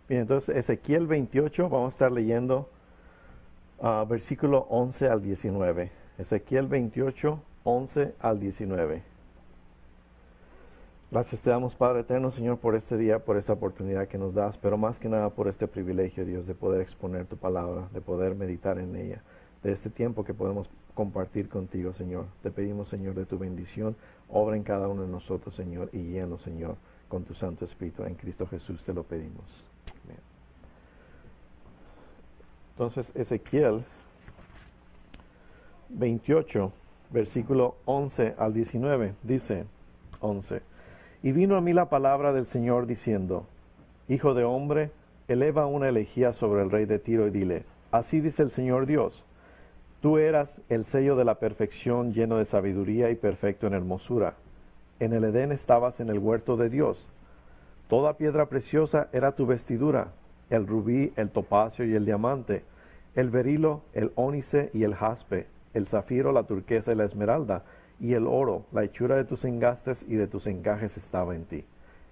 Bien, entonces Ezequiel 28, vamos a estar leyendo versículo 11 al 19. Ezequiel 28, 11 al 19. Gracias te damos, Padre eterno, Señor, por este día, por esta oportunidad que nos das, pero más que nada por este privilegio, Dios, de poder exponer tu palabra, de poder meditar en ella, de este tiempo que podemos compartir contigo, Señor. Te pedimos, Señor, de tu bendición, obra en cada uno de nosotros, Señor, y lleno, Señor, con tu Santo Espíritu. En Cristo Jesús te lo pedimos. Amén. Entonces, Ezequiel 28, versículo 11 al 19, dice 11. Y vino a mí la palabra del Señor diciendo, Hijo de hombre, eleva una elegía sobre el rey de Tiro y dile, así dice el Señor Dios, tú eras el sello de la perfección lleno de sabiduría y perfecto en hermosura. En el Edén estabas en el huerto de Dios. Toda piedra preciosa era tu vestidura, el rubí, el topacio y el diamante, el berilo, el ónice y el jaspe, el zafiro, la turquesa y la esmeralda, y el oro, la hechura de tus engastes y de tus encajes estaba en ti.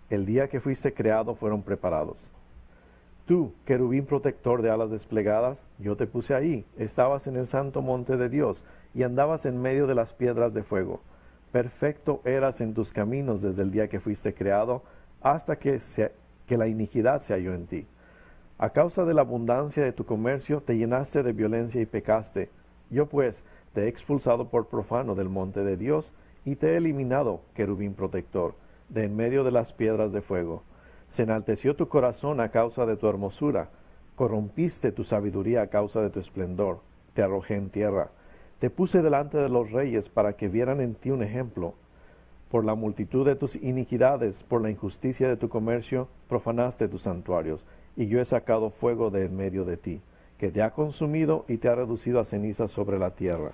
El día que fuiste creado fueron preparados. Tú, querubín protector de alas desplegadas, yo te puse ahí, estabas en el santo monte de Dios, y andabas en medio de las piedras de fuego. Perfecto eras en tus caminos desde el día que fuiste creado, hasta que la iniquidad se halló en ti. A causa de la abundancia de tu comercio, te llenaste de violencia y pecaste. Yo pues te he expulsado por profano del monte de Dios, y te he eliminado, querubín protector, de en medio de las piedras de fuego. Se enalteció tu corazón a causa de tu hermosura, corrompiste tu sabiduría a causa de tu esplendor, te arrojé en tierra. Te puse delante de los reyes para que vieran en ti un ejemplo. Por la multitud de tus iniquidades, por la injusticia de tu comercio, profanaste tus santuarios, y yo he sacado fuego de en medio de ti, que te ha consumido y te ha reducido a cenizas sobre la tierra.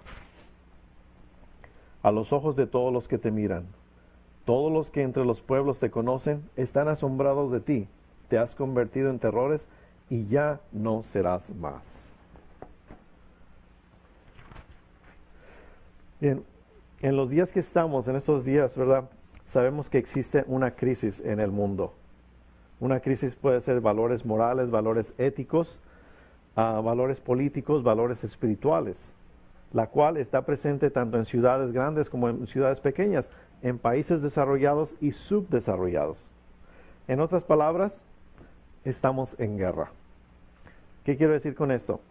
A los ojos de todos los que te miran, todos los que entre los pueblos te conocen, están asombrados de ti. Te has convertido en terrores y ya no serás más. Bien, en los días que estamos, en estos días, ¿verdad? Sabemos que existe una crisis en el mundo. Una crisis puede ser valores morales, valores éticos, valores políticos, valores espirituales, la cual está presente tanto en ciudades grandes como en ciudades pequeñas, en países desarrollados y subdesarrollados. En otras palabras, estamos en guerra. ¿Qué quiero decir con esto?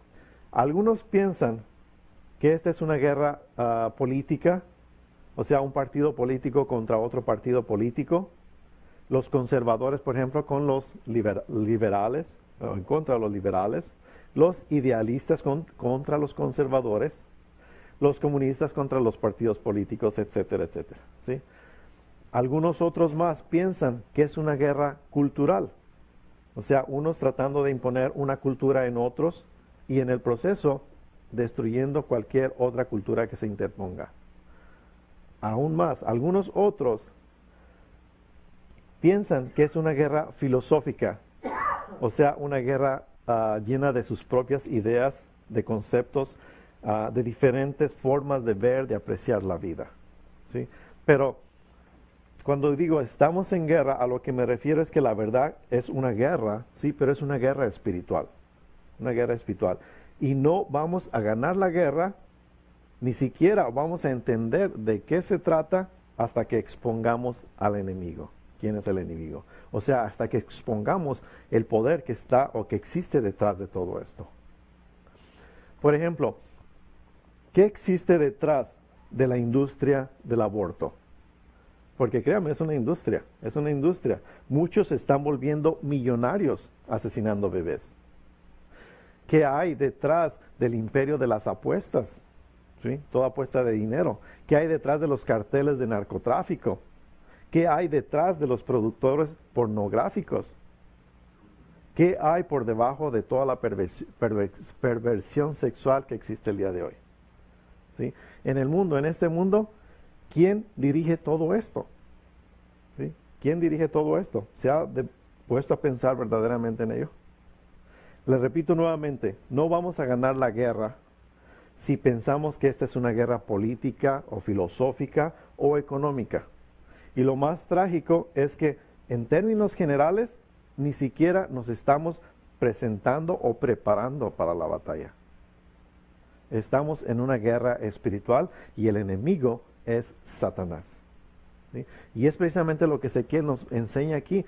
Algunos piensan que esta es una guerra política, o sea, un partido político contra otro partido político. Los conservadores, por ejemplo, con los liberales, o en contra de los liberales. Los idealistas contra los conservadores, los comunistas contra los partidos políticos, etcétera, etcétera. ¿Sí? Algunos otros más piensan que es una guerra cultural, o sea, unos tratando de imponer una cultura en otros y en el proceso destruyendo cualquier otra cultura que se interponga. Aún más, algunos otros piensan que es una guerra filosófica, o sea, una guerra llena de sus propias ideas, de conceptos, de diferentes formas de ver, de apreciar la vida. ¿Sí? Pero cuando digo estamos en guerra, a lo que me refiero es que la verdad es una guerra, sí, pero es una guerra espiritual. Una guerra espiritual. Y no vamos a ganar la guerra, ni siquiera vamos a entender de qué se trata hasta que expongamos al enemigo. ¿Quién es el enemigo? O sea, hasta que expongamos el poder que está o que existe detrás de todo esto. Por ejemplo, ¿qué existe detrás de la industria del aborto? Porque créanme, es una industria, es una industria. Muchos se están volviendo millonarios asesinando bebés. ¿Qué hay detrás del imperio de las apuestas? ¿Sí? Toda apuesta de dinero. ¿Qué hay detrás de los carteles de narcotráfico? ¿Qué hay detrás de los productores pornográficos? ¿Qué hay por debajo de toda la perversión sexual que existe el día de hoy? ¿Sí? En el mundo, en este mundo, ¿quién dirige todo esto? ¿Sí? ¿Quién dirige todo esto? ¿Se ha puesto a pensar verdaderamente en ello? Les repito nuevamente, no vamos a ganar la guerra si pensamos que esta es una guerra política o filosófica o económica. Y lo más trágico es que en términos generales ni siquiera nos estamos presentando o preparando para la batalla. Estamos en una guerra espiritual y el enemigo es Satanás. ¿Sí? Y es precisamente lo que Ezequiel nos enseña aquí,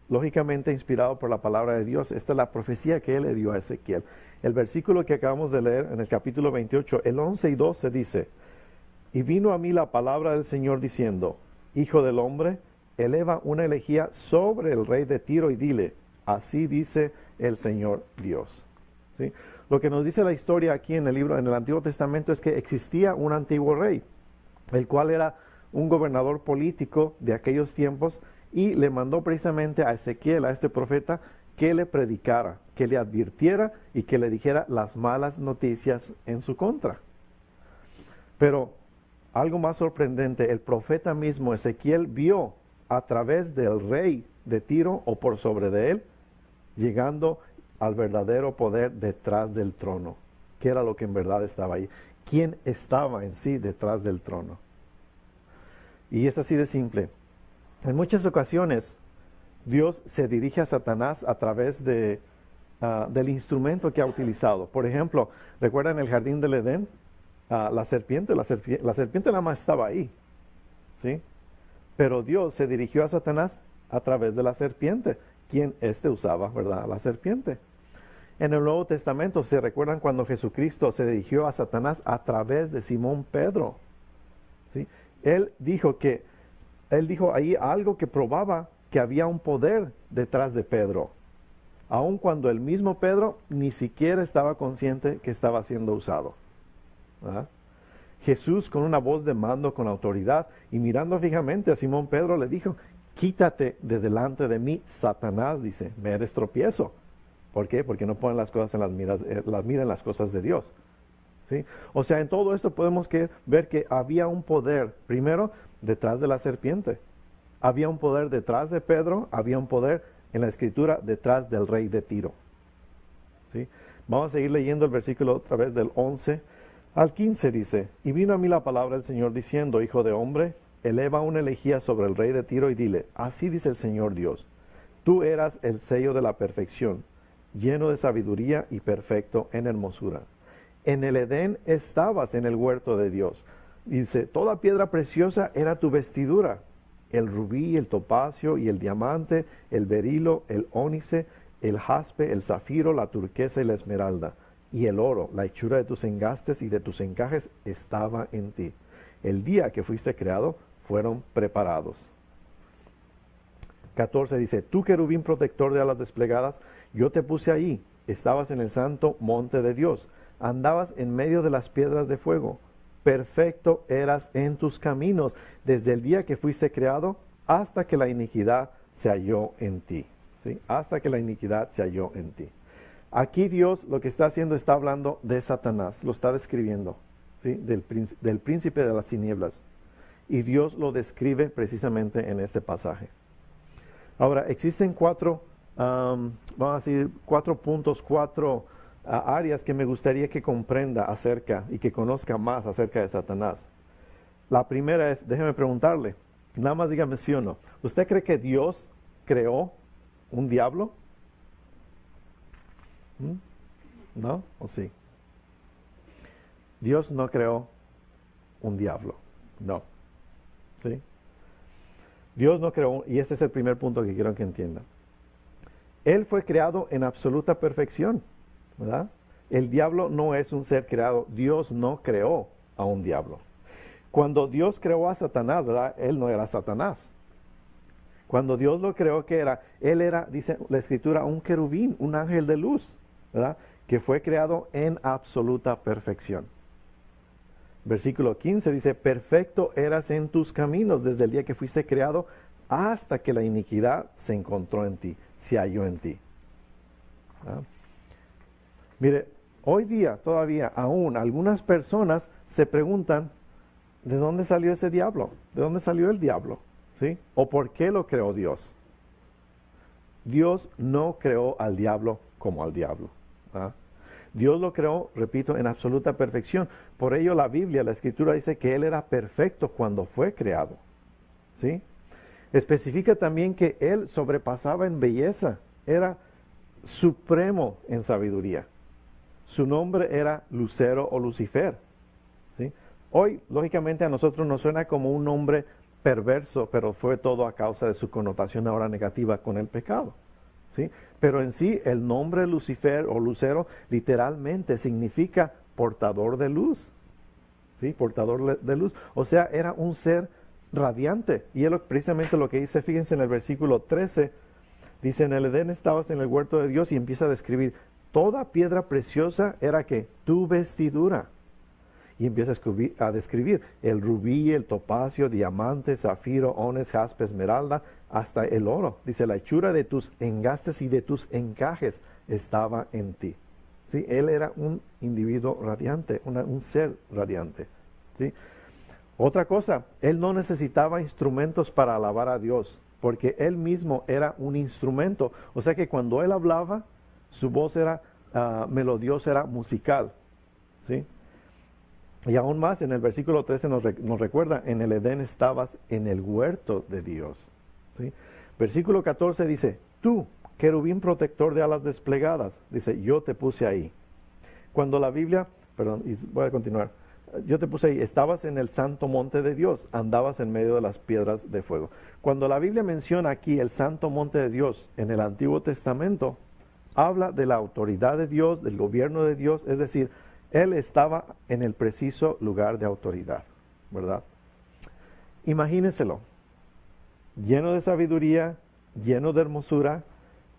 lógicamente inspirado por la palabra de Dios. Esta es la profecía que él le dio a Ezequiel. El versículo que acabamos de leer en el capítulo 28, el 11 y 12 dice: y vino a mí la palabra del Señor diciendo, hijo del hombre, eleva una elegía sobre el rey de Tiro y dile, así dice el Señor Dios. ¿Sí? Lo que nos dice la historia aquí en el Antiguo Testamento es que existía un antiguo rey, el cual era un gobernador político de aquellos tiempos, y le mandó precisamente a Ezequiel, a este profeta, que le predicara, que le advirtiera y que le dijera las malas noticias en su contra. Pero algo más sorprendente, el profeta mismo, Ezequiel, vio a través del rey de Tiro o por sobre de él, llegando al verdadero poder detrás del trono. ¿Qué era lo que en verdad estaba ahí? ¿Quién estaba en sí detrás del trono? Y es así de simple. En muchas ocasiones, Dios se dirige a Satanás a través del instrumento que ha utilizado. Por ejemplo, ¿recuerdan el jardín del Edén? La serpiente nada más estaba ahí, ¿sí? Pero Dios se dirigió a Satanás a través de la serpiente, quien usaba, ¿verdad?, la serpiente. En el Nuevo Testamento, ¿se recuerdan cuando Jesucristo se dirigió a Satanás a través de Simón Pedro? ¿Sí? Él dijo ahí algo que probaba que había un poder detrás de Pedro, aun cuando el mismo Pedro ni siquiera estaba consciente que estaba siendo usado. ¿Verdad? Jesús, con una voz de mando, con autoridad, y mirando fijamente a Simón Pedro, le dijo, quítate de delante de mí, Satanás, dice, me eres tropiezo. ¿Por qué? Porque no ponen las cosas miran las cosas de Dios. ¿Sí? O sea, en todo esto podemos ver que había un poder, primero, detrás de la serpiente. Había un poder detrás de Pedro, había un poder en la Escritura detrás del rey de Tiro. ¿Sí? Vamos a seguir leyendo el versículo otra vez del 11 al 15, dice, y vino a mí la palabra del Señor diciendo, hijo de hombre, eleva una elegía sobre el rey de Tiro y dile, así dice el Señor Dios, tú eras el sello de la perfección, lleno de sabiduría y perfecto en hermosura. En el Edén estabas en el huerto de Dios. Dice, toda piedra preciosa era tu vestidura, el rubí, el topacio y el diamante, el berilo, el ónice, el jaspe, el zafiro, la turquesa y la esmeralda. Y el oro, la hechura de tus engastes y de tus encajes estaba en ti. El día que fuiste creado, fueron preparados. 14 dice, tú querubín protector de alas desplegadas, yo te puse ahí, estabas en el santo monte de Dios, andabas en medio de las piedras de fuego, perfecto eras en tus caminos, desde el día que fuiste creado, hasta que la iniquidad se halló en ti. ¿Sí? Hasta que la iniquidad se halló en ti. Aquí Dios lo que está haciendo, está hablando de Satanás, lo está describiendo, ¿sí? Del príncipe de las tinieblas. Y Dios lo describe precisamente en este pasaje. Ahora, existen cuatro puntos, cuatro áreas que me gustaría que comprenda acerca y que conozca más acerca de Satanás. La primera es, déjeme preguntarle, nada más dígame sí o no. ¿Usted cree que Dios creó un diablo? ¿No? ¿O sí? Dios no creó un diablo. No. ¿Sí? Dios no creó, y ese es el primer punto que quiero que entiendan. Él fue creado en absoluta perfección, ¿verdad? El diablo no es un ser creado. Dios no creó a un diablo. Cuando Dios creó a Satanás, ¿verdad? Él no era Satanás. Cuando Dios lo creó, ¿qué era? Él era, dice la Escritura, un querubín, un ángel de luz, ¿verdad? Que fue creado en absoluta perfección. Versículo 15 dice, perfecto eras en tus caminos desde el día que fuiste creado hasta que la iniquidad se encontró en ti, se halló en ti. ¿Ah? Mire, hoy día todavía aún algunas personas se preguntan, ¿de dónde salió ese diablo? ¿De dónde salió el diablo? ¿Sí? ¿O por qué lo creó Dios? Dios no creó al diablo como al diablo. ¿Ah? Dios lo creó, repito, en absoluta perfección. Por ello la Biblia, la Escritura dice que Él era perfecto cuando fue creado. ¿Sí? Especifica también que Él sobrepasaba en belleza. era supremo en sabiduría. Su nombre era Lucero o Lucifer. ¿Sí? Hoy, lógicamente, a nosotros nos suena como un nombre perverso, pero fue todo a causa de su connotación ahora negativa con el pecado. ¿Sí? Pero en sí, el nombre Lucifer o Lucero literalmente significa portador de luz. ¿Sí? Portador de luz. O sea, era un ser radiante. Y es precisamente lo que dice, fíjense en el versículo 13, dice, en el Edén estabas en el huerto de Dios, y empieza a describir, toda piedra preciosa era que tu vestidura. Y empieza a describir el rubí, el topacio, diamante, zafiro, ones, jaspe, esmeralda, hasta el oro. Dice, la hechura de tus engastes y de tus encajes estaba en ti. ¿Sí? Él era un individuo radiante, un ser radiante. ¿Sí? Otra cosa, él no necesitaba instrumentos para alabar a Dios, porque él mismo era un instrumento. O sea que cuando él hablaba, su voz era melodiosa, era musical. ¿Sí? Y aún más, en el versículo 13 nos recuerda, en el Edén estabas en el huerto de Dios. ¿Sí? Versículo 14 dice, tú, querubín protector de alas desplegadas, dice, yo te puse ahí. Cuando la Biblia, perdón, y voy a continuar, yo te puse ahí, estabas en el santo monte de Dios, andabas en medio de las piedras de fuego. Cuando la Biblia menciona aquí el santo monte de Dios en el Antiguo Testamento, habla de la autoridad de Dios, del gobierno de Dios, es decir, él estaba en el preciso lugar de autoridad, ¿verdad? Imagínenselo, lleno de sabiduría, lleno de hermosura,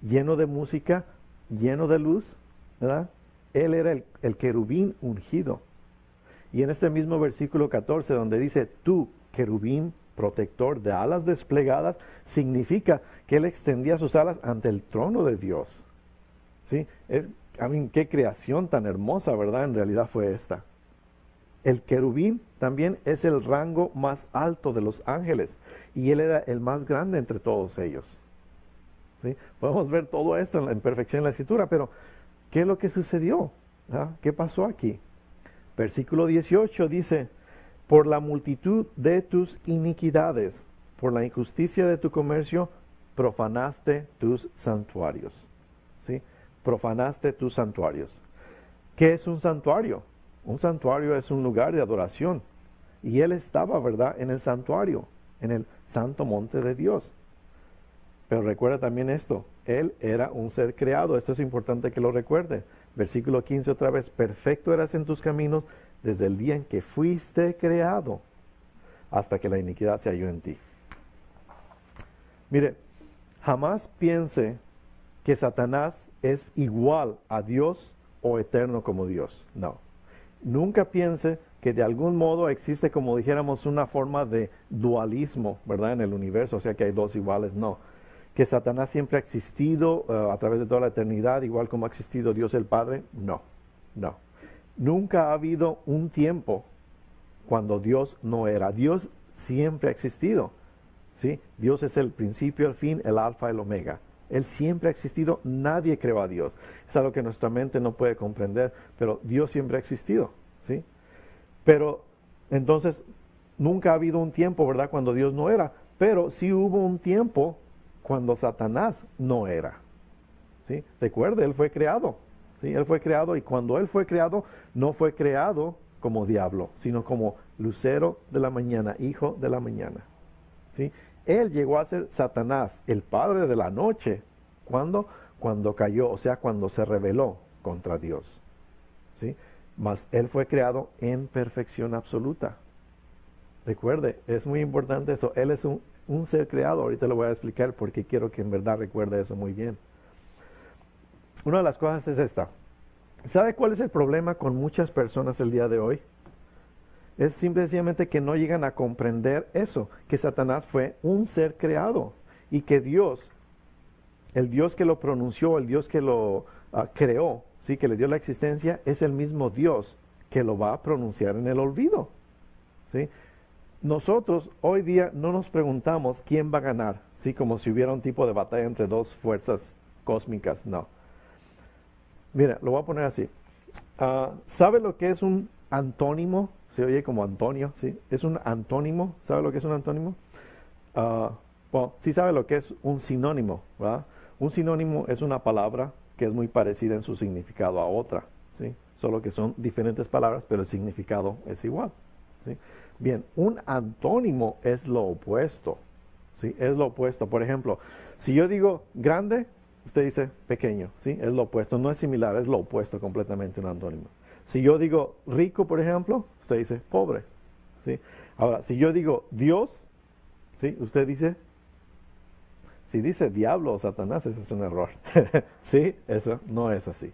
lleno de música, lleno de luz, ¿verdad? Él era el querubín ungido. Y en este mismo versículo 14, donde dice, tú, querubín protector de alas desplegadas, significa que él extendía sus alas ante el trono de Dios. ¿Sí? Qué creación tan hermosa, ¿verdad? En realidad fue esta. El querubín también es el rango más alto de los ángeles, y él era el más grande entre todos ellos. ¿Sí? Podemos ver todo esto en perfección en la Escritura, pero ¿qué es lo que sucedió? ¿Ah? ¿Qué pasó aquí? Versículo 18 dice, por la multitud de tus iniquidades, por la injusticia de tu comercio, profanaste tus santuarios. ¿Sí? Profanaste tus santuarios. ¿Qué es un santuario? Un santuario es un lugar de adoración. Y él estaba, ¿verdad?, en el santuario, en el santo monte de Dios. Pero recuerda también esto, él era un ser creado. Esto es importante que lo recuerde. Versículo 15 otra vez, perfecto eras en tus caminos desde el día en que fuiste creado, hasta que la iniquidad se halló en ti. Mire, jamás piense que Satanás es igual a Dios o eterno como Dios. No. Nunca piense que de algún modo existe, como dijéramos, una forma de dualismo, ¿verdad?, en el universo, o sea que hay dos iguales. No. Que Satanás siempre ha existido a través de toda la eternidad, igual como ha existido Dios el Padre. No. No. Nunca ha habido un tiempo cuando Dios no era. Dios siempre ha existido. ¿Sí? Dios es el principio, el fin, el alfa, el omega. Él siempre ha existido, nadie creó a Dios. Es algo que nuestra mente no puede comprender, pero Dios siempre ha existido, ¿sí? Pero entonces nunca ha habido un tiempo, ¿verdad?, cuando Dios no era, pero sí hubo un tiempo cuando Satanás no era, ¿sí? Recuerde, él fue creado, ¿sí? Él fue creado, y cuando él fue creado, no fue creado como diablo, sino como lucero de la mañana, hijo de la mañana, ¿sí? Él llegó a ser Satanás, el padre de la noche, cuando cayó, o sea, cuando se rebeló contra Dios, ¿sí? Mas él fue creado en perfección absoluta. Recuerde, es muy importante eso. Él es un ser creado. Ahorita lo voy a explicar porque quiero que en verdad recuerde eso muy bien. Una de las cosas es esta. ¿Sabe cuál es el problema con muchas personas el día de hoy? Es simplemente que no llegan a comprender eso, que Satanás fue un ser creado y que Dios, el Dios que lo pronunció, el Dios que lo creó, ¿sí?, que le dio la existencia, es el mismo Dios que lo va a pronunciar en el olvido, ¿sí? Nosotros hoy día no nos preguntamos quién va a ganar, ¿sí?, como si hubiera un tipo de batalla entre dos fuerzas cósmicas. No. Mira, lo voy a poner así. ¿Sabe lo que es un antónimo? Se oye como Antonio, ¿sí? Es un antónimo. ¿Sabe lo que es un antónimo? Bueno, sí sabe lo que es un sinónimo, ¿verdad? Un sinónimo es una palabra que es muy parecida en su significado a otra, ¿sí? Solo que son diferentes palabras, pero el significado es igual, ¿sí? Bien, un antónimo es lo opuesto, ¿sí? Es lo opuesto. Por ejemplo, si yo digo grande, usted dice pequeño, ¿sí? Es lo opuesto, no es similar, es lo opuesto completamente un antónimo. Si yo digo rico, por ejemplo, usted dice pobre, ¿sí? Ahora, si yo digo Dios, ¿sí? Usted dice, si dice diablo o Satanás, eso es un error, ¿sí? Eso no es así.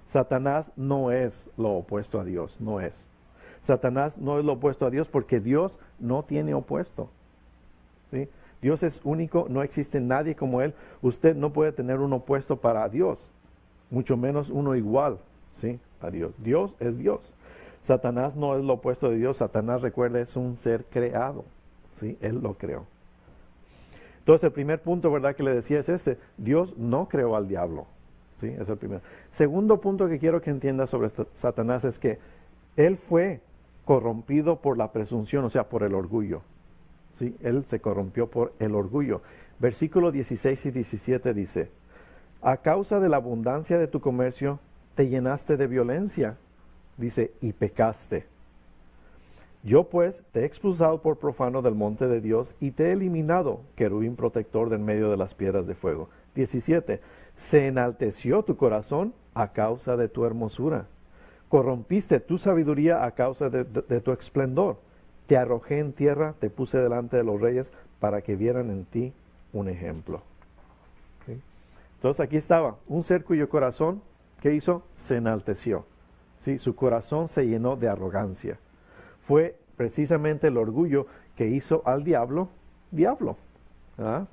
Satanás no es lo opuesto a Dios, no es. Satanás no es lo opuesto a Dios porque Dios no tiene opuesto, ¿sí? Dios es único, no existe nadie como Él. Usted no puede tener un opuesto para Dios, mucho menos uno igual, ¿sí? A Dios. Dios es Dios. Satanás no es lo opuesto de Dios. Satanás, recuerde, es un ser creado, ¿sí? Él lo creó. Entonces, el primer punto, ¿verdad?, que le decía es este: Dios no creó al diablo, ¿sí? Es el primero. Segundo punto que quiero que entienda sobre Satanás es que él fue corrompido por la presunción, o sea, por el orgullo, ¿sí? Él se corrompió por el orgullo. Versículos 16 y 17 dice: a causa de la abundancia de tu comercio, te llenaste de violencia, dice, y pecaste. Yo pues te he expulsado por profano del monte de Dios y te he eliminado, querubín protector del medio de las piedras de fuego. 17. Se enalteció tu corazón a causa de tu hermosura. Corrompiste tu sabiduría a causa de tu esplendor. Te arrojé en tierra, te puse delante de los reyes para que vieran en ti un ejemplo. ¿Sí? Entonces aquí estaba un ser cuyo corazón, ¿qué hizo? Se enalteció. ¿Sí? Su corazón se llenó de arrogancia. Fue precisamente el orgullo que hizo al diablo, diablo. ¿Ah?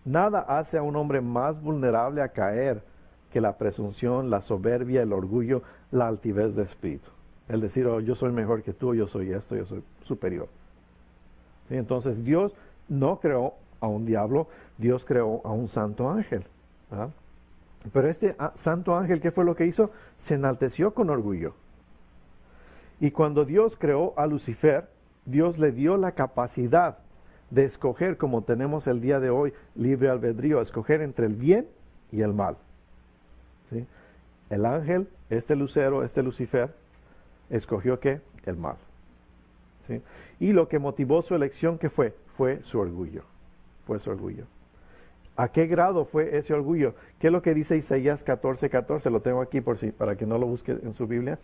Nada hace a un hombre más vulnerable a caer que la presunción, la soberbia, el orgullo, la altivez de espíritu. El decir, oh, yo soy mejor que tú, yo soy esto, yo soy superior. ¿Sí? Entonces Dios no creó a un diablo, Dios creó a un santo ángel. ¿Ah? Pero este santo ángel, ¿qué fue lo que hizo? Se enalteció con orgullo. Y cuando Dios creó a Lucifer, Dios le dio la capacidad de escoger, como tenemos el día de hoy, libre albedrío, escoger entre el bien y el mal. ¿Sí? El ángel, este lucero, este Lucifer, escogió ¿qué? El mal. ¿Sí? Y lo que motivó su elección, ¿qué fue? Fue su orgullo. Fue su orgullo. ¿A qué grado fue ese orgullo? ¿Qué es lo que dice Isaías 14:14? Lo tengo aquí para que no lo busque en su Biblia.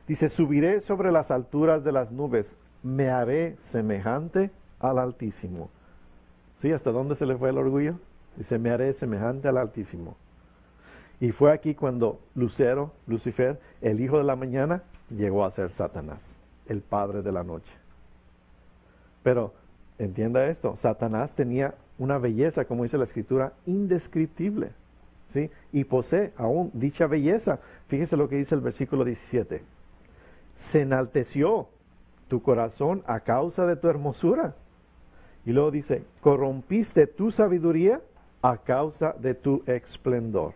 Dice, subiré sobre las alturas de las nubes, me haré semejante al Altísimo. ¿Sí? ¿Hasta dónde se le fue el orgullo? Dice, me haré semejante al Altísimo. Y fue aquí cuando Lucifer, el hijo de la mañana, llegó a ser Satanás, el padre de la noche. Pero, entienda esto, Satanás tenía una belleza, como dice la Escritura, indescriptible, ¿sí? Y posee aún dicha belleza. Fíjese lo que dice el versículo 17. Se enalteció tu corazón a causa de tu hermosura. Y luego dice, corrompiste tu sabiduría a causa de tu esplendor.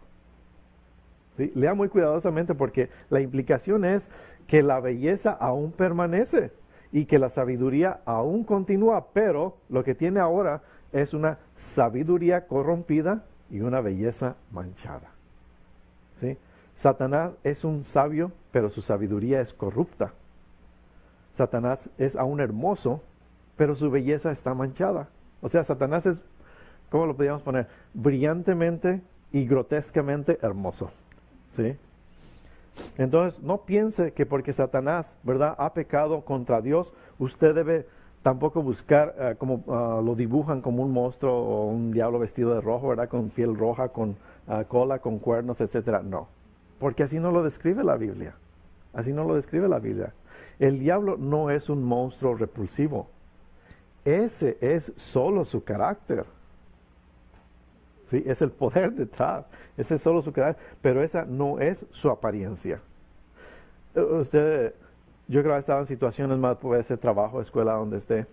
¿Sí? Lea muy cuidadosamente porque la implicación es que la belleza aún permanece y que la sabiduría aún continúa, pero lo que tiene ahora es una sabiduría corrompida y una belleza manchada. ¿Sí? Satanás es un sabio, pero su sabiduría es corrupta. Satanás es aún hermoso, pero su belleza está manchada. O sea, Satanás es, ¿cómo lo podríamos poner? Brillantemente y grotescamente hermoso. ¿Sí? Entonces, no piense que porque Satanás, ¿verdad?, ha pecado contra Dios, usted debe tampoco buscar, como lo dibujan, como un monstruo o un diablo vestido de rojo, ¿verdad?, con piel roja, con cola, con cuernos, etcétera. No, porque así no lo describe la Biblia. Así no lo describe la Biblia. El diablo no es un monstruo repulsivo. Ese es solo su carácter. ¿Sí? Es el poder detrás. Ese es solo su carácter, pero esa no es su apariencia. Usted, yo creo que ha estado en situaciones más, puede ser trabajo, escuela, donde esté,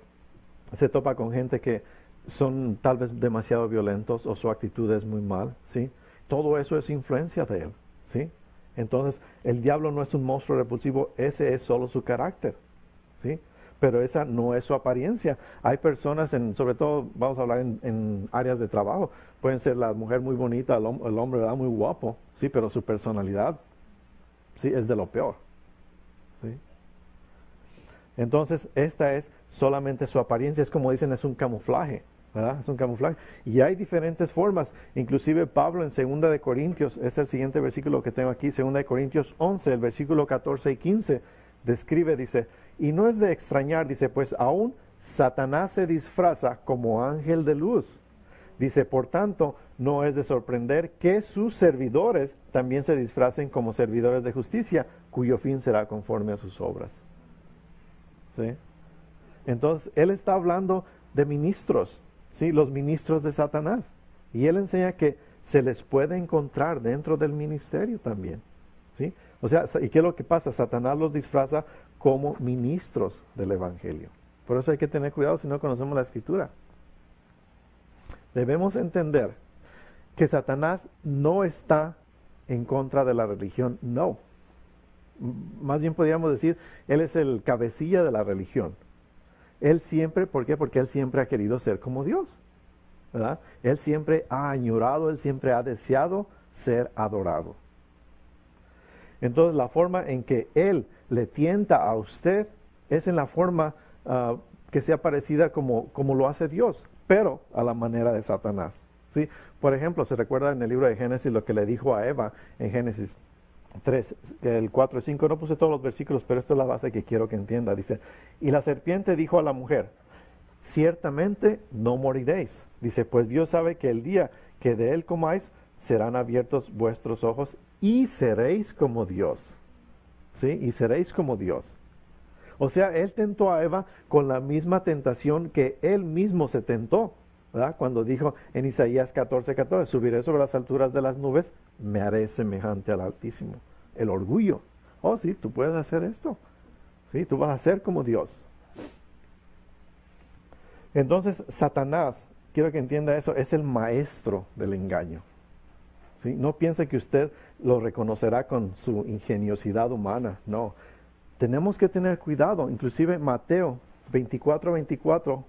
se topa con gente que son tal vez demasiado violentos o su actitud es muy mal, ¿sí? Todo eso es influencia de él, ¿sí? Entonces, el diablo no es un monstruo repulsivo, ese es solo su carácter, ¿sí? pero esa no es su apariencia. Hay personas, sobre todo vamos a hablar en áreas de trabajo, pueden ser la mujer muy bonita, el hombre, ¿verdad?, muy guapo, sí, pero su personalidad, sí, es de lo peor, ¿sí? Entonces, esta es solamente su apariencia, es como dicen, es un camuflaje, ¿verdad? Es un camuflaje. Y hay diferentes formas, inclusive Pablo en 2 de Corintios, es el siguiente versículo que tengo aquí, 2 de Corintios 11, el versículo 14 y 15, describe, dice, y no es de extrañar, dice, pues aún Satanás se disfraza como ángel de luz. Dice, por tanto, no es de sorprender que sus servidores también se disfracen como servidores de justicia, cuyo fin será conforme a sus obras. ¿Sí? Entonces, él está hablando de ministros, ¿sí? Los ministros de Satanás. Y él enseña que se les puede encontrar dentro del ministerio también, ¿sí? O sea, ¿y qué es lo que pasa? Satanás los disfraza como ministros del Evangelio. Por eso hay que tener cuidado si no conocemos la Escritura. Debemos entender que Satanás no está en contra de la religión, no. Más bien podríamos decir, él es el cabecilla de la religión. Él siempre, ¿por qué? Porque él siempre ha querido ser como Dios, ¿verdad? Él siempre ha añorado, él siempre ha deseado ser adorado. Entonces, la forma en que él le tienta a usted es en la forma que sea parecida como lo hace Dios, pero a la manera de Satanás, ¿sí? Por ejemplo, se recuerda en el libro de Génesis lo que le dijo a Eva en Génesis 3, el 4 y 5, no puse todos los versículos, pero esto es la base que quiero que entienda. Dice, y la serpiente dijo a la mujer, ciertamente no moriréis. Dice, pues Dios sabe que el día que de él comáis, serán abiertos vuestros ojos y seréis como Dios. ¿Sí? Y seréis como Dios. O sea, él tentó a Eva con la misma tentación que él mismo se tentó, ¿verdad? Cuando dijo en Isaías 14:14, subiré sobre las alturas de las nubes, me haré semejante al Altísimo. El orgullo. Oh, sí, tú puedes hacer esto. Sí, tú vas a ser como Dios. Entonces, Satanás, quiero que entienda eso, es el maestro del engaño. ¿Sí? No piense que usted lo reconocerá con su ingeniosidad humana, no. Tenemos que tener cuidado. Inclusive Mateo 24:24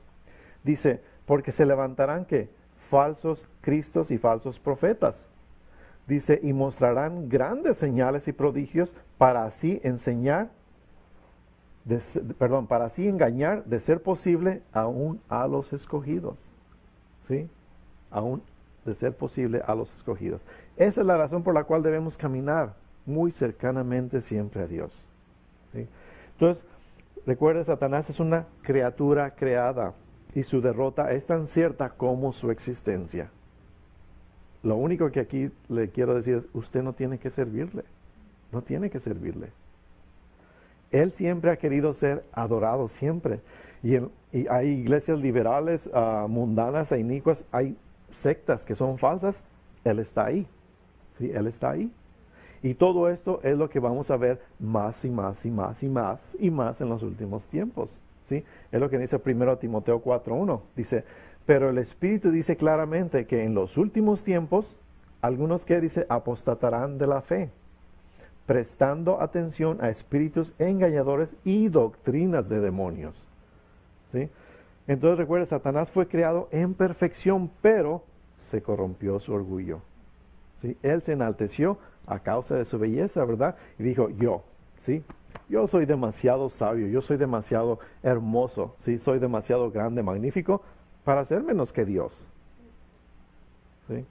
dice, porque se levantarán ¿qué? Falsos cristos y falsos profetas. Dice, y mostrarán grandes señales y prodigios para así para así engañar, de ser posible, aún a los escogidos. ¿Sí? Aún de ser posible a los escogidos. Esa es la razón por la cual debemos caminar muy cercanamente siempre a Dios. ¿Sí? Entonces, recuerde, Satanás es una criatura creada y su derrota es tan cierta como su existencia. Lo único que aquí le quiero decir es, usted no tiene que servirle. No tiene que servirle. Él siempre ha querido ser adorado, siempre. Y hay iglesias liberales, mundanas e inicuas, hay sectas que son falsas, Él está ahí. ¿Sí? Él está ahí. Y todo esto es lo que vamos a ver más y más y más y más y más en los últimos tiempos. ¿Sí? Es lo que dice 1 Timoteo 4:1. Dice, pero el Espíritu dice claramente que en los últimos tiempos, algunos que dice, apostatarán de la fe, prestando atención a espíritus engañadores y doctrinas de demonios. ¿Sí? Entonces recuerda, Satanás fue creado en perfección, pero se corrompió su orgullo. ¿Sí? Él se enalteció a causa de su belleza, ¿verdad? Y dijo, ¿sí? Yo soy demasiado sabio, yo soy demasiado hermoso, ¿sí? Soy demasiado grande, magnífico, para ser menos que Dios. ¿Sí?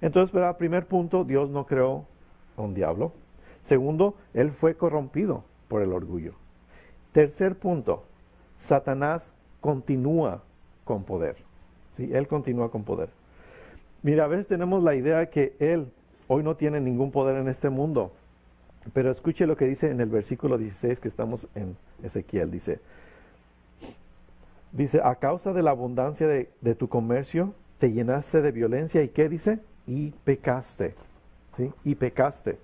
Entonces, ¿verdad? Primer punto, Dios no creó a un diablo. Segundo, él fue corrompido por el orgullo. Tercer punto, Satanás continúa con poder. ¿Sí? Él continúa con poder. Mira, a veces tenemos la idea que él hoy no tiene ningún poder en este mundo. Pero escuche lo que dice en el versículo 16 que estamos en Ezequiel. Dice, a causa de la abundancia de tu comercio, te llenaste de violencia. ¿Y qué dice? Y pecaste. ¿Sí? Y pecaste.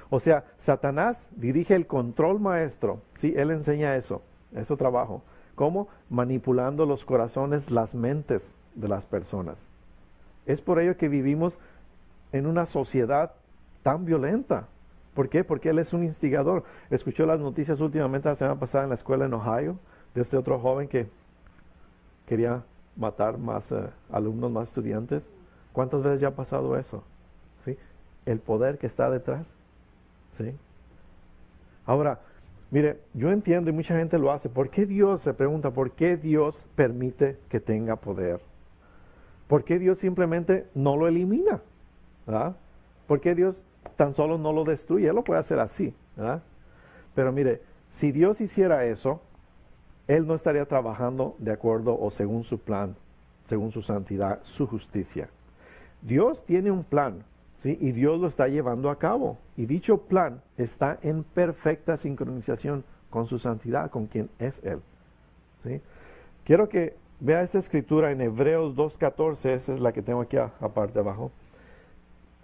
O sea, Satanás dirige el control maestro. ¿Sí? Él enseña eso. Es su trabajo. ¿Cómo? Manipulando los corazones, las mentes de las personas. Es por ello que vivimos en una sociedad tan violenta. ¿Por qué? Porque él es un instigador. Escuchó las noticias últimamente la semana pasada en la escuela en Ohio, de este otro joven que quería matar más alumnos, más estudiantes. ¿Cuántas veces ya ha pasado eso? ¿Sí? El poder que está detrás. ¿Sí? Ahora, mire, yo entiendo y mucha gente lo hace. ¿Por qué Dios, se pregunta, por qué Dios permite que tenga poder? ¿Por qué Dios simplemente no lo elimina? ¿Verdad? ¿Por qué Dios tan solo no lo destruye? Él lo puede hacer así. ¿Verdad? Pero mire, si Dios hiciera eso, Él no estaría trabajando de acuerdo o según su plan, según su santidad, su justicia. Dios tiene un plan, ¿sí? Y Dios lo está llevando a cabo. Y dicho plan está en perfecta sincronización con su santidad, con quien es Él. ¿Sí? Quiero que vea esta escritura en Hebreos 2.14, esa es la que tengo aquí aparte abajo.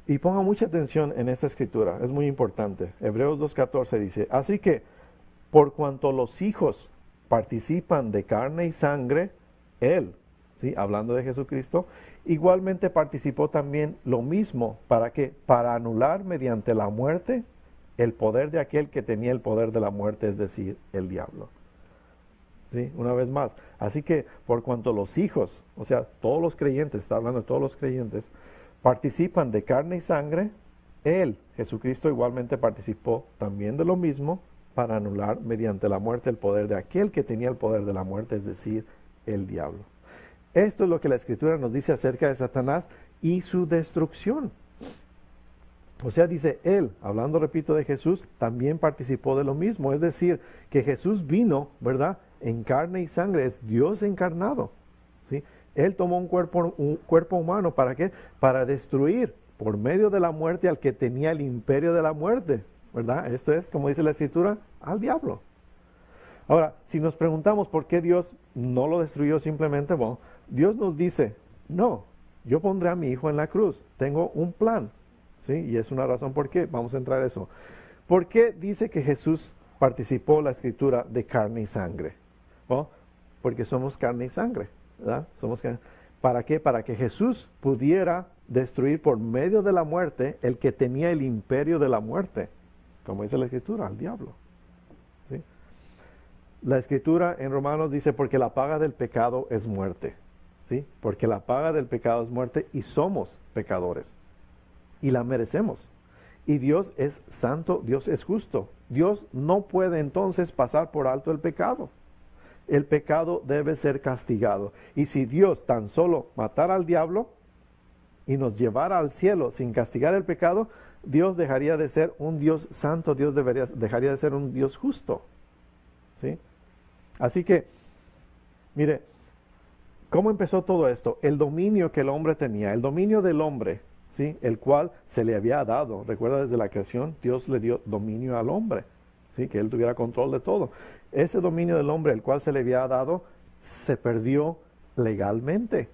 Y ponga mucha atención en esta escritura, es muy importante. Hebreos 2.14 dice, así que, por cuanto los hijos participan de carne y sangre, Él, ¿sí? Hablando de Jesucristo, igualmente participó también lo mismo, ¿para qué? Para anular mediante la muerte el poder de aquel que tenía el poder de la muerte, es decir, el diablo. ¿Sí? Una vez más, así que por cuanto los hijos, o sea, todos los creyentes, está hablando de todos los creyentes, participan de carne y sangre, Él, Jesucristo, igualmente participó también de lo mismo para anular mediante la muerte el poder de aquel que tenía el poder de la muerte, es decir, el diablo. Esto es lo que la Escritura nos dice acerca de Satanás y su destrucción. O sea, dice Él, hablando, repito, de Jesús, también participó de lo mismo. Es decir, que Jesús vino, ¿verdad?, en carne y sangre, es Dios encarnado. ¿Sí? Él tomó un cuerpo humano, ¿para qué? Para destruir por medio de la muerte al que tenía el imperio de la muerte, ¿verdad? Esto es, como dice la Escritura, al diablo. Ahora, si nos preguntamos por qué Dios no lo destruyó simplemente, bueno, Dios nos dice, no, yo pondré a mi hijo en la cruz, tengo un plan, ¿sí? Y es una razón por qué, vamos a entrar en eso. ¿Por qué dice que Jesús participó la Escritura de carne y sangre? Bueno, porque somos carne y sangre, ¿verdad? ¿Para qué? Para que Jesús pudiera destruir por medio de la muerte el que tenía el imperio de la muerte, como dice la Escritura, al diablo. ¿Sí? La Escritura en Romanos dice, porque la paga del pecado es muerte. ¿Sí? Porque la paga del pecado es muerte y somos pecadores. Y la merecemos. Y Dios es santo, Dios es justo. Dios no puede entonces pasar por alto el pecado. El pecado debe ser castigado. Y si Dios tan solo matara al diablo y nos llevara al cielo sin castigar el pecado, Dios dejaría de ser un Dios santo, Dios dejaría de ser un Dios justo. ¿Sí? Así que, mire, ¿cómo empezó todo esto? El dominio que el hombre tenía, el dominio del hombre, ¿sí? El cual se le había dado. Recuerda, desde la creación, Dios le dio dominio al hombre, ¿sí? Que él tuviera control de todo. Ese dominio del hombre, el cual se le había dado, se perdió legalmente.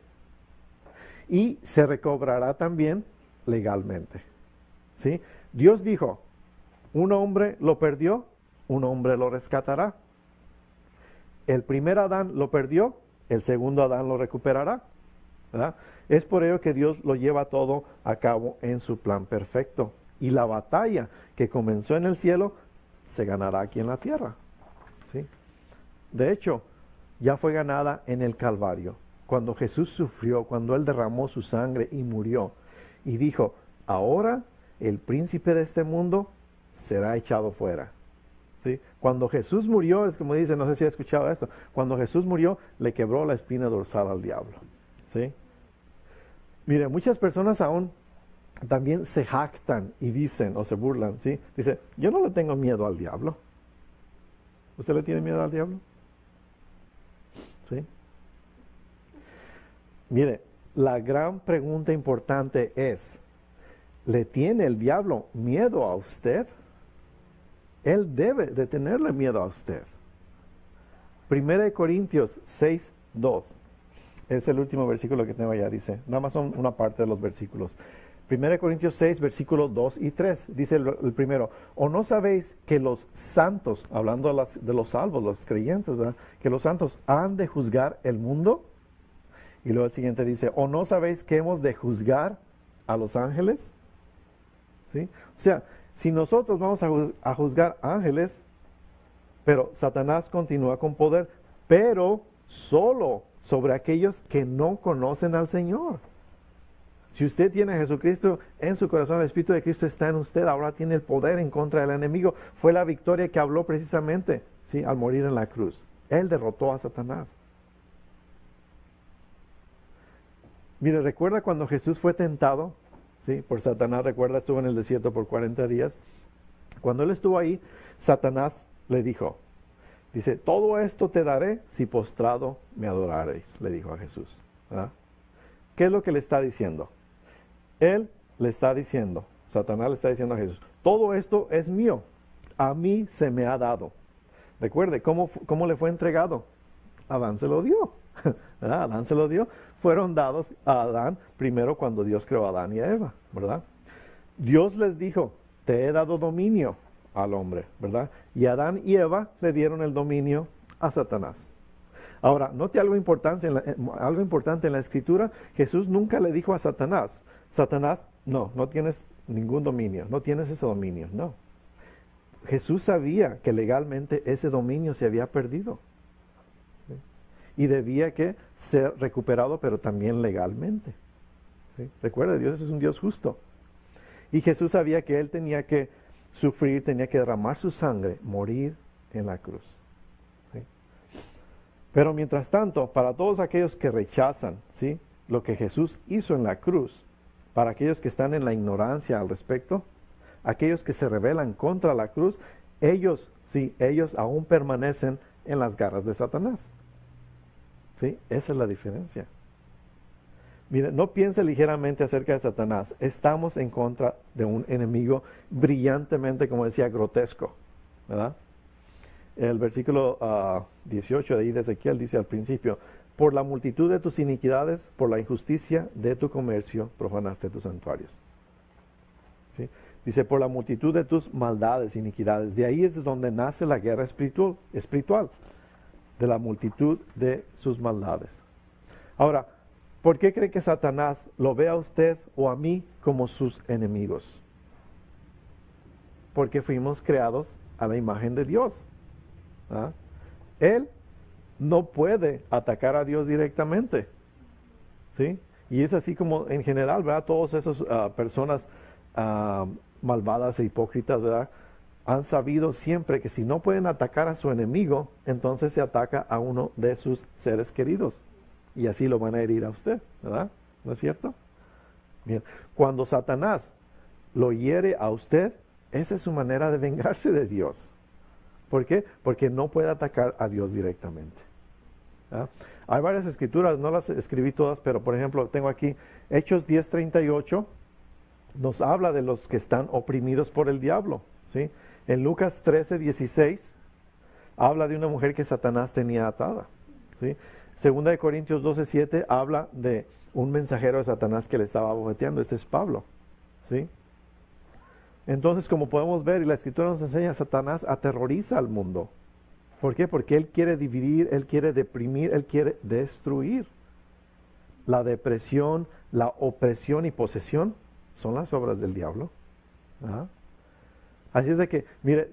Y se recobrará también legalmente. ¿Sí? Dios dijo, un hombre lo perdió, un hombre lo rescatará. El primer Adán lo perdió, el segundo Adán lo recuperará. ¿Verdad? Es por ello que Dios lo lleva todo a cabo en su plan perfecto. Y la batalla que comenzó en el cielo se ganará aquí en la tierra. ¿Sí? De hecho, ya fue ganada en el Calvario. Cuando Jesús sufrió, cuando Él derramó su sangre y murió. Y dijo, ahora el príncipe de este mundo será echado fuera. ¿Sí? Cuando Jesús murió, es como dice, no sé si ha escuchado esto, cuando Jesús murió, le quebró la espina dorsal al diablo. ¿Sí? Mire, muchas personas aún también se jactan y dicen, o se burlan, ¿sí? Dice, yo no le tengo miedo al diablo. ¿Usted le tiene miedo al diablo? ¿Sí? Mire, la gran pregunta importante es, ¿le tiene el diablo miedo a usted? Él debe de tenerle miedo a usted. 1 Corintios 6:2. Es el último versículo que tengo allá, dice. Nada más son una parte de los versículos. 1 Corintios 6, versículos 2 y 3. Dice el primero, ¿o no sabéis que los santos, hablando de los salvos, los creyentes, ¿verdad?, que los santos han de juzgar el mundo? Y luego el siguiente dice, ¿o no sabéis que hemos de juzgar a los ángeles? ¿Sí? O sea, si nosotros vamos a juzgar ángeles, pero Satanás continúa con poder, pero solo sobre aquellos que no conocen al Señor. Si usted tiene a Jesucristo en su corazón, el Espíritu de Cristo está en usted, ahora tiene el poder en contra del enemigo. Fue la victoria que habló precisamente, ¿sí?, al morir en la cruz. Él derrotó a Satanás. Mire, ¿recuerda cuando Jesús fue tentado, sí, por Satanás? Recuerda, estuvo en el desierto por 40 días. Cuando él estuvo ahí, Satanás le dijo, dice, todo esto te daré si postrado me adoraréis, le dijo a Jesús. ¿Verdad? ¿Qué es lo que le está diciendo? Él le está diciendo, Satanás le está diciendo a Jesús, todo esto es mío, a mí se me ha dado. Recuerde, ¿cómo le fue entregado? Adán se lo dio. ¿Verdad? Adán se lo dio. Fueron dados a Adán primero cuando Dios creó a Adán y a Eva, ¿verdad? Dios les dijo, te he dado dominio al hombre, ¿verdad? Y Adán y Eva le dieron el dominio a Satanás. Ahora, note algo importante en la Escritura. Jesús nunca le dijo a Satanás, no tienes ningún dominio, no tienes ese dominio, no. Jesús sabía que legalmente ese dominio se había perdido. ¿Sí? Y debía que ser recuperado, pero también legalmente. ¿Sí? Recuerda, Dios es un Dios justo. Y Jesús sabía que Él tenía que sufrir, tenía que derramar su sangre, morir en la cruz. ¿Sí? Pero mientras tanto, para todos aquellos que rechazan, ¿sí?, lo que Jesús hizo en la cruz, para aquellos que están en la ignorancia al respecto, aquellos que se rebelan contra la cruz, ellos aún permanecen en las garras de Satanás. ¿Sí? Esa es la diferencia. Mire, no piense ligeramente acerca de Satanás. Estamos en contra de un enemigo brillantemente, como decía, grotesco, ¿verdad? El versículo 18 de ahí de Ezequiel dice al principio, por la multitud de tus iniquidades, por la injusticia de tu comercio, profanaste tus santuarios. ¿Sí? Dice, por la multitud de tus maldades, iniquidades. De ahí es de donde nace la guerra espiritual, de la multitud de sus maldades. Ahora, ¿por qué cree que Satanás lo ve a usted o a mí como sus enemigos? Porque fuimos creados a la imagen de Dios. ¿Ah? Él no puede atacar a Dios directamente. ¿Sí? Y es así como en general, ¿verdad? Todas esas personas malvadas e hipócritas, ¿verdad?, han sabido siempre que si no pueden atacar a su enemigo, entonces se ataca a uno de sus seres queridos. Y así lo van a herir a usted, ¿verdad? ¿No es cierto? Bien, cuando Satanás lo hiere a usted, esa es su manera de vengarse de Dios. ¿Por qué? Porque no puede atacar a Dios directamente. ¿Ah? Hay varias escrituras, no las escribí todas, pero por ejemplo tengo aquí Hechos 10:38, nos habla de los que están oprimidos por el diablo, ¿sí? En Lucas 13:16 habla de una mujer que Satanás tenía atada, ¿sí? Segunda de Corintios 12:7 habla de un mensajero de Satanás que le estaba abofeteando. Este es Pablo, ¿sí? Entonces, como podemos ver, y la Escritura nos enseña, Satanás aterroriza al mundo. ¿Por qué? Porque él quiere dividir, él quiere deprimir, él quiere destruir. La depresión, la opresión y posesión son las obras del diablo. ¿Ah? Así es de que, mire,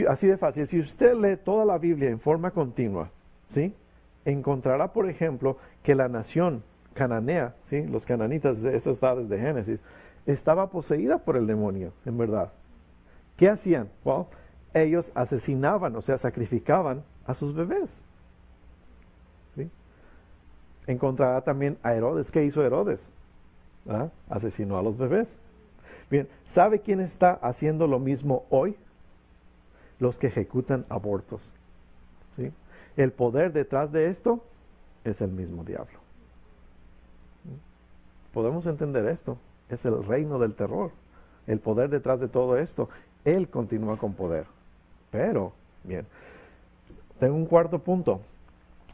así de fácil, si usted lee toda la Biblia en forma continua, ¿sí?, encontrará, por ejemplo, que la nación cananea, ¿sí?, los cananitas de estas tardes de Génesis, estaba poseída por el demonio, en verdad. ¿Qué hacían? Well, ellos asesinaban, o sea, sacrificaban a sus bebés. ¿Sí? Encontrará también a Herodes. ¿Qué hizo Herodes? ¿Ah? Asesinó a los bebés. Bien, ¿sabe quién está haciendo lo mismo hoy? Los que ejecutan abortos. ¿Sí? El poder detrás de esto es el mismo diablo. ¿Podemos entender esto? Es el reino del terror. El poder detrás de todo esto, él continúa con poder. Pero, bien, tengo un cuarto punto.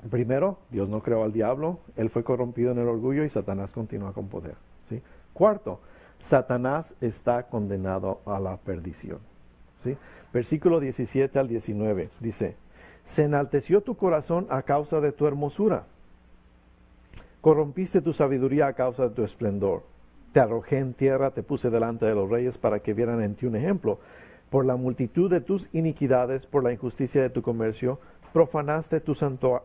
Primero, Dios no creó al diablo, él fue corrompido en el orgullo y Satanás continúa con poder. ¿Sí? Cuarto, Satanás está condenado a la perdición. ¿Sí? Versículo 17 al 19 dice, se enalteció tu corazón a causa de tu hermosura. Corrompiste tu sabiduría a causa de tu esplendor. Te arrojé en tierra, te puse delante de los reyes para que vieran en ti un ejemplo. Por la multitud de tus iniquidades, por la injusticia de tu comercio, profanaste tus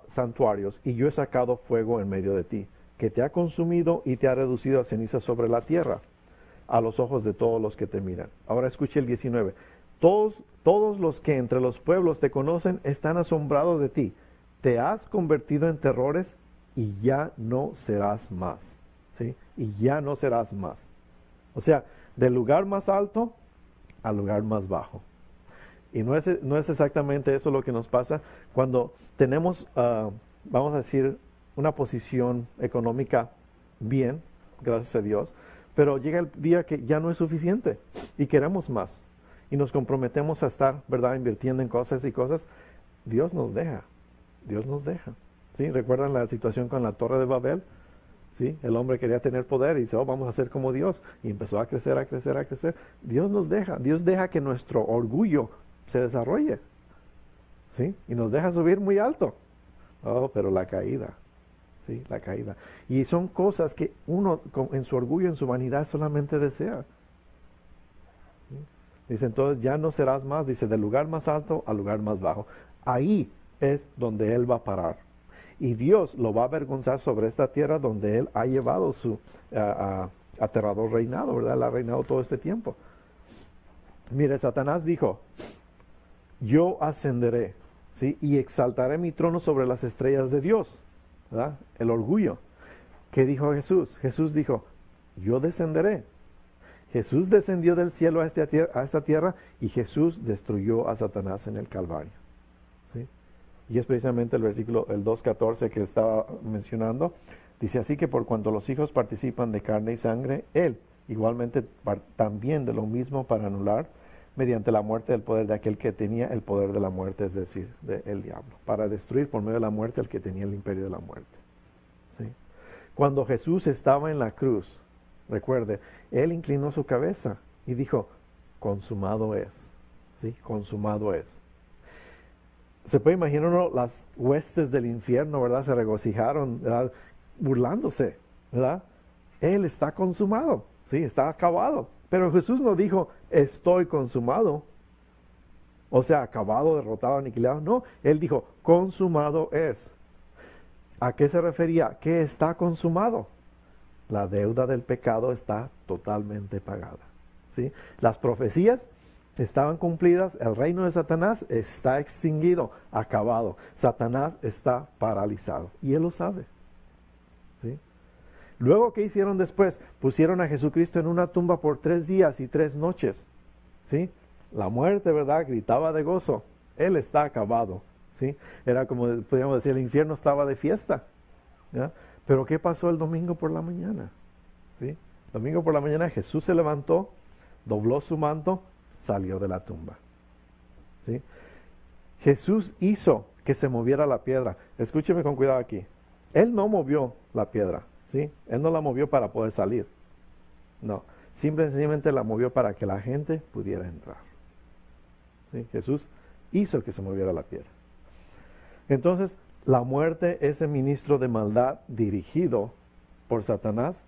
santuarios, y yo he sacado fuego en medio de ti, que te ha consumido y te ha reducido a ceniza sobre la tierra, a los ojos de todos los que te miran. Ahora escuche el 19. Todos los que entre los pueblos te conocen están asombrados de ti. Te has convertido en terrores y ya no serás más. ¿Sí? Y ya no serás más. O sea, del lugar más alto al lugar más bajo. Y no es exactamente eso lo que nos pasa cuando tenemos, vamos a decir, una posición económica bien, gracias a Dios, pero llega el día que ya no es suficiente y queremos más. Y nos comprometemos a estar, ¿verdad?, invirtiendo en cosas y cosas. Dios nos deja. Dios nos deja. ¿Sí? ¿Recuerdan la situación con la Torre de Babel? ¿Sí? El hombre quería tener poder y dice, vamos a ser como Dios. Y empezó a crecer, a crecer, a crecer. Dios nos deja. Dios deja que nuestro orgullo se desarrolle. ¿Sí? Y nos deja subir muy alto. Oh, pero la caída. ¿Sí? La caída. Y son cosas que uno en su orgullo, en su vanidad, solamente desea. ¿Sí? Dice, entonces ya no serás más, dice, del lugar más alto al lugar más bajo. Ahí es donde Él va a parar. Y Dios lo va a avergonzar sobre esta tierra donde Él ha llevado su aterrador reinado, ¿verdad? Él ha reinado todo este tiempo. Mire, Satanás dijo, yo ascenderé, ¿sí? Y exaltaré mi trono sobre las estrellas de Dios, ¿verdad? El orgullo. ¿Qué dijo Jesús? Jesús dijo, yo descenderé. Jesús descendió del cielo a esta tierra y Jesús destruyó a Satanás en el Calvario. ¿Sí? Y es precisamente el versículo, el 2.14 que estaba mencionando. Dice, así que por cuanto los hijos participan de carne y sangre, Él igualmente también de lo mismo para anular mediante la muerte del poder de aquel que tenía el poder de la muerte, es decir, del diablo. Para destruir por medio de la muerte al que tenía el imperio de la muerte. ¿Sí? Cuando Jesús estaba en la cruz, recuerde, Él inclinó su cabeza y dijo, consumado es. ¿Sí? Consumado es. Se puede imaginar uno, las huestes del infierno, ¿verdad? Se regocijaron, ¿verdad?, burlándose, ¿verdad? Él está consumado, ¿sí? Está acabado. Pero Jesús no dijo, estoy consumado. O sea, acabado, derrotado, aniquilado. No, Él dijo, consumado es. ¿A qué se refería? ¿Qué está consumado? La deuda del pecado está totalmente pagada. ¿Sí? Las profecías estaban cumplidas, el reino de Satanás está extinguido, acabado. Satanás está paralizado y Él lo sabe. ¿Sí? Luego, ¿qué hicieron después? Pusieron a Jesucristo en una tumba por 3 días y 3 noches. ¿Sí? La muerte, ¿verdad?, gritaba de gozo. Él está acabado. ¿Sí? Era como, podríamos decir, el infierno estaba de fiesta. ¿Ya? Pero ¿qué pasó el domingo por la mañana? ¿Sí? Domingo por la mañana Jesús se levantó, dobló su manto, salió de la tumba. ¿Sí? Jesús hizo que se moviera la piedra. Escúcheme con cuidado aquí. Él no movió la piedra. ¿Sí? Él no la movió para poder salir. No. Simplemente la movió para que la gente pudiera entrar. ¿Sí? Jesús hizo que se moviera la piedra. Entonces, la muerte, ese ministro de maldad dirigido por Satanás,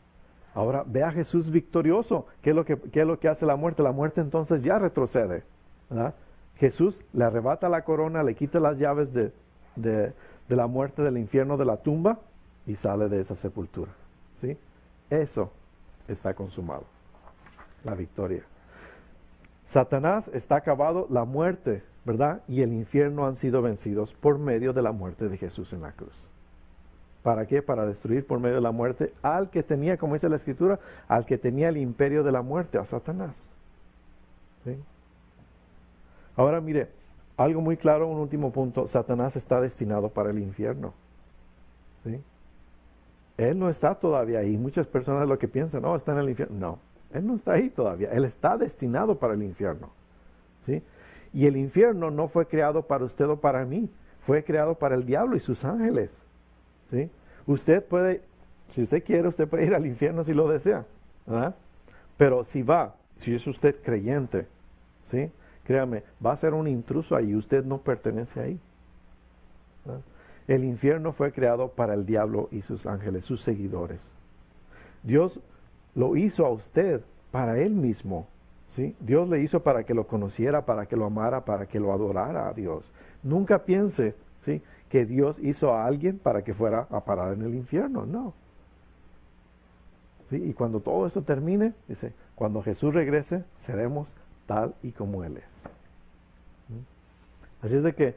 ahora ve a Jesús victorioso. ¿Qué es lo que hace la muerte? La muerte entonces ya retrocede. ¿Verdad? Jesús le arrebata la corona, le quita las llaves de la muerte, del infierno, de la tumba, y sale de esa sepultura. ¿Sí? Eso está consumado. La victoria. Satanás está acabado, la muerte, ¿verdad?, y el infierno han sido vencidos por medio de la muerte de Jesús en la cruz. ¿Para qué? Para destruir por medio de la muerte al que tenía, como dice la Escritura, al que tenía el imperio de la muerte, a Satanás. ¿Sí? Ahora mire, algo muy claro, un último punto, Satanás está destinado para el infierno. ¿Sí? Él no está todavía ahí. Muchas personas lo que piensan, no, está en el infierno. No, Él no está ahí todavía. Él está destinado para el infierno. ¿Sí? Y el infierno no fue creado para usted o para mí. Fue creado para el diablo y sus ángeles. ¿Sí? Usted puede, si usted quiere, usted puede ir al infierno si lo desea. ¿Verdad? Pero si es usted creyente, ¿sí?, créame, va a ser un intruso ahí. Usted no pertenece ahí. ¿Verdad? El infierno fue creado para el diablo y sus ángeles, sus seguidores. Dios lo hizo a usted para Él mismo. ¿Sí? Dios le hizo para que lo conociera, para que lo amara, para que lo adorara a Dios. Nunca piense ¿sí? Que Dios hizo a alguien para que fuera a parar en el infierno, no. ¿Sí? Y cuando todo esto termine, dice, cuando Jesús regrese, seremos tal y como Él es. ¿Mm? Así es de que,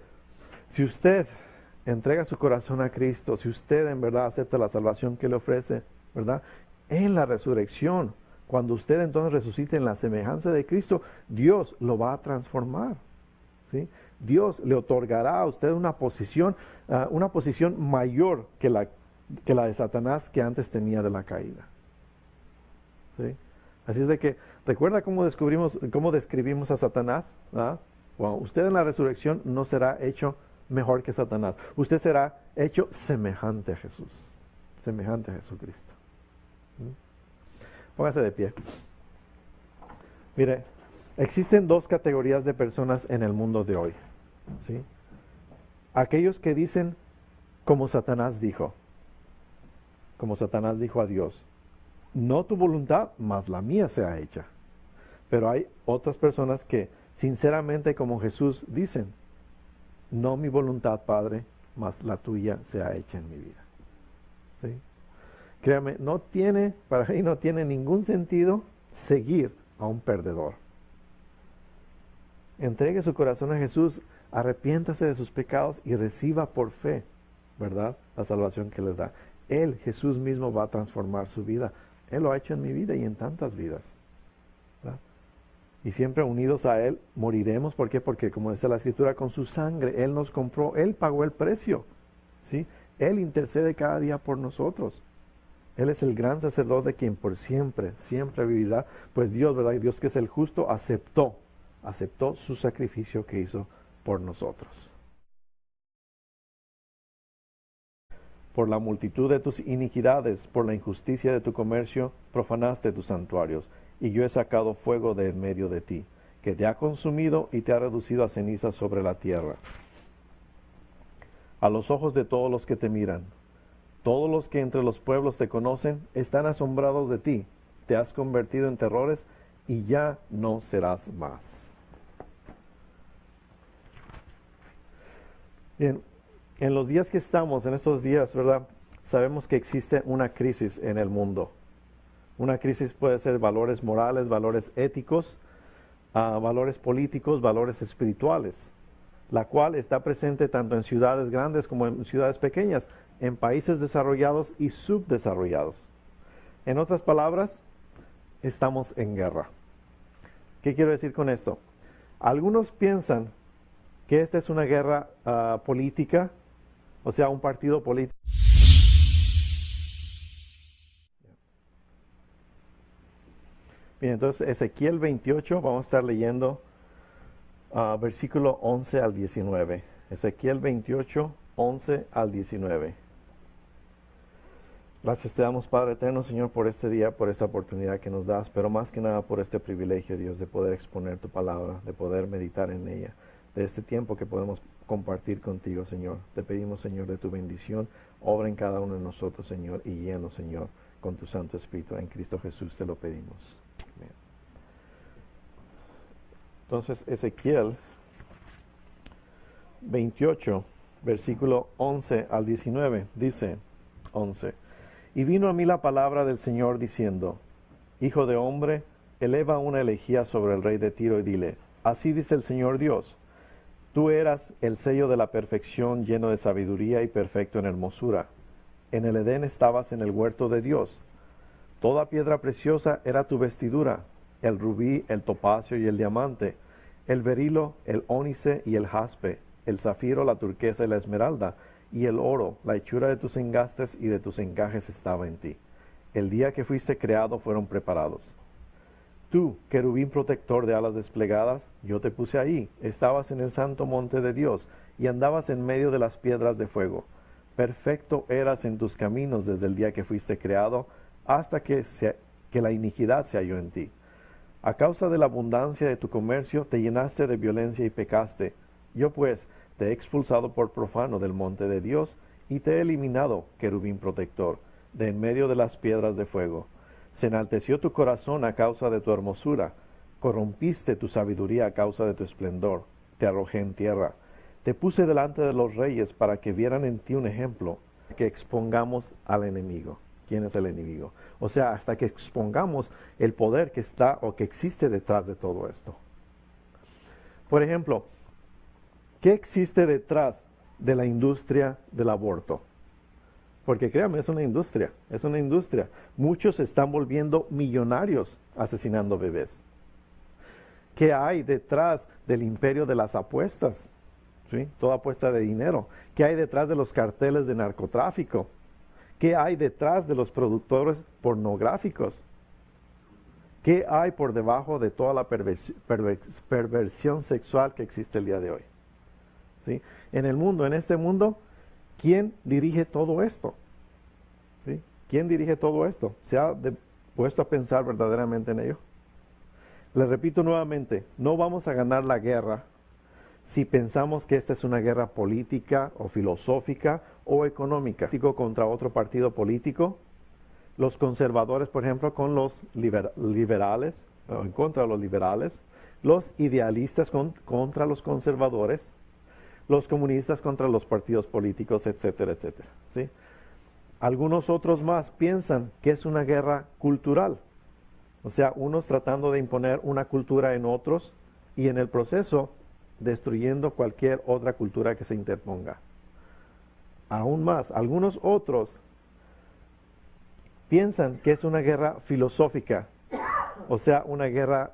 si usted entrega su corazón a Cristo, si usted en verdad acepta la salvación que le ofrece, ¿verdad? En la resurrección, cuando usted entonces resucite en la semejanza de Cristo, Dios lo va a transformar, ¿sí? Dios le otorgará a usted una posición mayor que la de Satanás que antes tenía de la caída. ¿Sí? Así es de que, ¿recuerda cómo describimos a Satanás? ¿Ah? Bueno, usted en la resurrección no será hecho mejor que Satanás. Usted será hecho semejante a Jesús, semejante a Jesucristo. Póngase de pie. Mire, existen dos categorías de personas en el mundo de hoy, ¿sí? Aquellos que dicen como Satanás dijo a Dios, no tu voluntad, mas la mía sea hecha. Pero hay otras personas que sinceramente como Jesús dicen, no mi voluntad, Padre, mas la tuya sea hecha en mi vida. ¿Sí? Créame, para mí no tiene ningún sentido seguir a un perdedor. Entregue su corazón a Jesús, arrepiéntase de sus pecados y reciba por fe, ¿verdad?, la salvación que le da. Él, Jesús mismo, va a transformar su vida. Él lo ha hecho en mi vida y en tantas vidas, ¿verdad? Y siempre unidos a Él moriremos. ¿Por qué? Porque, como dice la Escritura, con su sangre Él nos compró, Él pagó el precio, ¿sí? Él intercede cada día por nosotros. Él es el gran sacerdote quien por siempre, siempre vivirá. Pues Dios, ¿verdad? Dios, que es el justo, aceptó su sacrificio que hizo por nosotros. Por la multitud de tus iniquidades, por la injusticia de tu comercio, profanaste tus santuarios, y yo he sacado fuego de en medio de ti, que te ha consumido y te ha reducido a ceniza sobre la tierra. A los ojos de todos los que te miran, todos los que entre los pueblos te conocen, están asombrados de ti. Te has convertido en terrores y ya no serás más. Bien, en los días que estamos, en estos días, ¿verdad? Sabemos que existe una crisis en el mundo. Una crisis puede ser valores morales, valores éticos, valores políticos, valores espirituales, la cual está presente tanto en ciudades grandes como en ciudades pequeñas, en países desarrollados y subdesarrollados. En otras palabras, estamos en guerra. ¿Qué quiero decir con esto? Algunos piensan que esta es una guerra política, o sea, un partido político. Bien, entonces Ezequiel 28, vamos a estar leyendo versículo 11 al 19. Ezequiel 28, 11 al 19. Gracias te damos, Padre eterno, Señor, por este día, por esta oportunidad que nos das, pero más que nada por este privilegio, Dios, de poder exponer tu palabra, de poder meditar en ella, de este tiempo que podemos compartir contigo, Señor. Te pedimos, Señor, de tu bendición, obra en cada uno de nosotros, Señor, y llenos, Señor, con tu Santo Espíritu. En Cristo Jesús te lo pedimos. Amén. Entonces, Ezequiel 28, versículo 11 al 19, dice 11. Y vino a mí la palabra del Señor diciendo, Hijo de hombre, eleva una elegía sobre el rey de Tiro y dile, así dice el Señor Dios, tú eras el sello de la perfección, lleno de sabiduría y perfecto en hermosura. En el Edén estabas en el huerto de Dios. Toda piedra preciosa era tu vestidura, el rubí, el topacio y el diamante, el berilo, el ónice y el jaspe, el zafiro, la turquesa y la esmeralda, y el oro, la hechura de tus engastes y de tus encajes estaba en ti. El día que fuiste creado fueron preparados. Tú, querubín protector de alas desplegadas, yo te puse ahí, estabas en el santo monte de Dios, y andabas en medio de las piedras de fuego. Perfecto eras en tus caminos desde el día que fuiste creado, hasta que la iniquidad se halló en ti. A causa de la abundancia de tu comercio, te llenaste de violencia y pecaste. Yo pues te he expulsado por profano del monte de Dios, y te he eliminado, querubín protector, de en medio de las piedras de fuego. Se enalteció tu corazón a causa de tu hermosura, corrompiste tu sabiduría a causa de tu esplendor, te arrojé en tierra. te puse delante de los reyes para que vieran en ti un ejemplo, que expongamos al enemigo. ¿Quién es el enemigo? O sea, hasta que expongamos el poder que está o que existe detrás de todo esto. Por ejemplo, ¿qué existe detrás de la industria del aborto? Porque créanme, es una industria, es una industria. Muchos se están volviendo millonarios asesinando bebés. ¿Qué hay detrás del imperio de las apuestas? ¿Sí? Toda apuesta de dinero. ¿Qué hay detrás de los carteles de narcotráfico? ¿Qué hay detrás de los productores pornográficos? ¿Qué hay por debajo de toda la perversión sexual que existe el día de hoy? ¿Sí? En el mundo, en este mundo, ¿quién dirige todo esto? ¿Sí? ¿Quién dirige todo esto? ¿Se ha puesto a pensar verdaderamente en ello? Les repito nuevamente, no vamos a ganar la guerra si pensamos que esta es una guerra política o filosófica o económica. Contra otro partido político, los conservadores, por ejemplo, con los liberales, o en contra de los liberales, los idealistas contra los conservadores, los comunistas contra los partidos políticos, etcétera, etcétera. ¿Sí? Algunos otros más piensan que es una guerra cultural. O sea, unos tratando de imponer una cultura en otros y en el proceso destruyendo cualquier otra cultura que se interponga. Aún más, algunos otros piensan que es una guerra filosófica, o sea, una guerra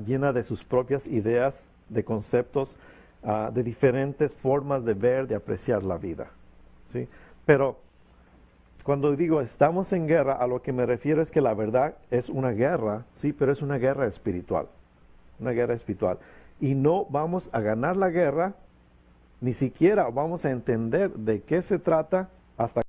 llena de sus propias ideas, de conceptos, de diferentes formas de ver, de apreciar la vida. ¿Sí? Pero cuando digo estamos en guerra, a lo que me refiero es que la verdad es una guerra, sí, pero es una guerra espiritual. Una guerra espiritual. Y no vamos a ganar la guerra, ni siquiera vamos a entender de qué se trata hasta